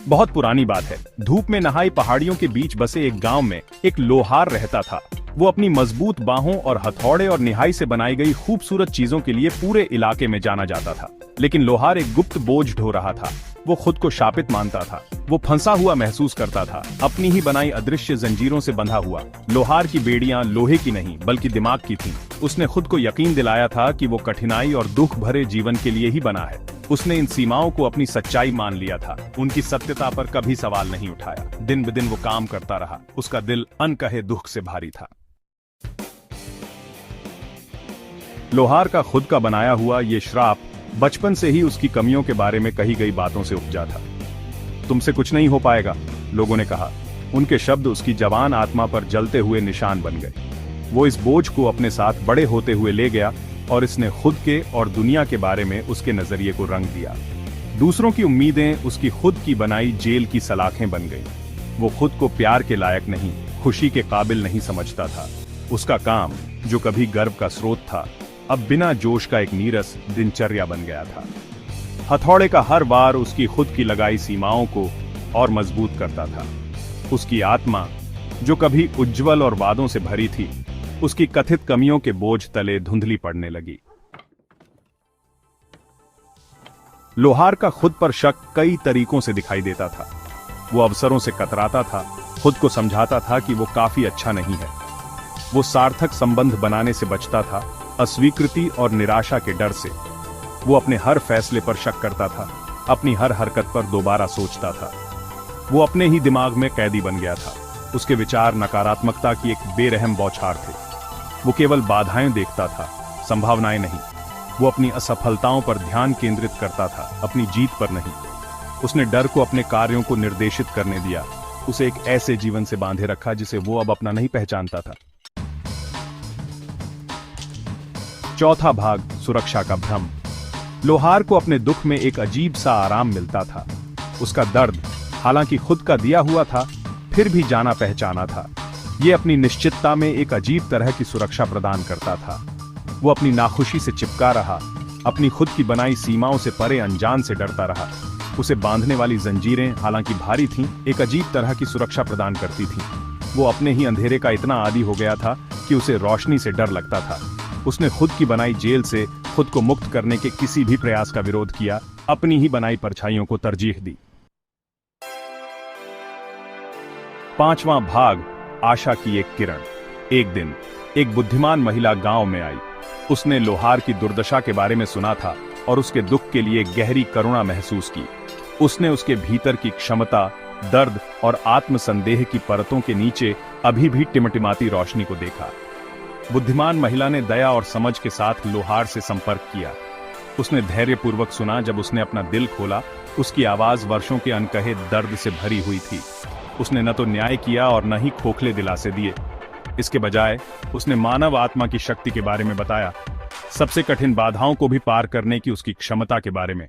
बहुत पुरानी बात है। धूप में नहाई पहाड़ियों के बीच बसे एक गांव में एक लोहार रहता था। वो अपनी मजबूत बाहों और हथौड़े और निहाई से बनाई गई खूबसूरत चीजों के लिए पूरे इलाके में जाना जाता था। लेकिन लोहार एक गुप्त बोझ ढो रहा था। वो खुद को शापित मानता था। वो फंसा हुआ महसूस करता था, अपनी ही बनाई अदृश्य जंजीरों से बंधा हुआ। लोहार की बेड़ियां लोहे की नहीं बल्कि दिमाग की थीं। उसने खुद को यकीन दिलाया था कि वो कठिनाई और दुख भरे जीवन के लिए ही बना है। उसने इन सीमाओं को अपनी सच्चाई मान लिया था। उनकी सत्यता पर कभी सवाल नहीं उठाया। दिन ब दिन वो काम करता रहा। उसका दिल अनकहे दुख से भारी था। लोहार का खुद का बनाया हुआ ये श्राप बचपन से ही उसकी कमियों के बारे में कही गई बातों से उपजा था। तुमसे कुछ नहीं हो पाएगा, लोगों ने कहा। उनके शब्द उसकी जवान आत्मा पर जलते हुए निशान बन गए। वो इस बोझ को अपने साथ बड़े होते हुए ले गया और इसने खुद के और दुनिया के बारे में उसके नजरिए को रंग दिया। दूसरों की उम्मीदें उसकी खुद की बनाई जेल की सलाखें बन गईं। वो खुद को प्यार के लायक नहीं, खुशी के काबिल नहीं समझता था। उसका काम, जो कभी गर्व का स्रोत था, अब बिना जोश का एक नीरस दिनचर्या बन गया था। हथौड़े का हर वार उसकी खुद की लगाई सीमाओं को और मजबूत करता था। उसकी आत्मा, जो कभी उज्जवल और वादों से भरी थी, उसकी कथित कमियों के बोझ तले धुंधली पड़ने लगी। लोहार का खुद पर शक कई तरीकों से दिखाई देता था। वो अवसरों से कतराता था, खुद को समझाता था कि वो काफी अच्छा नहीं है। वो सार्थक संबंध बनाने से बचता था, अस्वीकृति और निराशा के डर से। वो अपने हर फैसले पर शक करता था, अपनी हर हरकत पर दोबारा सोचता था। वो अपने ही दिमाग में कैदी बन गया था। उसके विचार नकारात्मकता की एक बेरहम बौछार थे। वो केवल बाधाएं देखता था, संभावनाएं नहीं। वो अपनी असफलताओं पर ध्यान केंद्रित करता था, अपनी जीत पर नहीं। उसने डर को अपने कार्यों को निर्देशित करने दिया। उसे एक ऐसे जीवन से बांधे रखा जिसे वो अब अपना नहीं पहचानता था। चौथा भाग, सुरक्षा का भ्रम। लोहार को अपने दुख में एक अजीब सा आराम मिलता था। उसका दर्द, हालांकि खुद का दिया हुआ था, फिर भी जाना पहचाना था। ये अपनी निश्चितता में एक अजीब तरह की सुरक्षा प्रदान करता था। वो अपनी नाखुशी से चिपका रहा, अपनी खुद की बनाई सीमाओं से परे अनजान से डरता रहा। उसे बांधने वाली जंजीरें, हालांकि भारी थीं, एक अजीब तरह की सुरक्षा प्रदान करती थीं। वो अपने ही अंधेरे का इतना आदी हो गया था कि उसे रोशनी से डर लगता था। उसने खुद की बनाई जेल से खुद को मुक्त करने के किसी भी प्रयास का विरोध किया, अपनी ही बनाई परछाइयों को तरजीह दी। पांचवां भाग, आशा की एक किरण। एक दिन एक बुद्धिमान महिला गांव में आई। उसने लोहार की दुर्दशा के बारे में सुना था और उसके दुख के लिए गहरी करुणा महसूस की। उसने उसके भीतर की क्षमता, दर्द और आत्मसंदेह की परतों के नीचे अभी भी टिमटिमाती रोशनी को देखा। बुद्धिमान महिला ने दया और समझ के साथ लोहार से संपर्क किया। उसने धैर्यपूर्वक सुना। जब उसने अपना दिल खोला, उसकी आवाज वर्षों के अनकहे दर्द से भरी हुई थी। उसने न तो न्याय किया और न ही खोखले दिलासे दिए। इसके बजाय उसने मानव आत्मा की शक्ति के बारे में बताया, सबसे कठिन बाधाओं को भी पार करने की उसकी क्षमता के बारे में।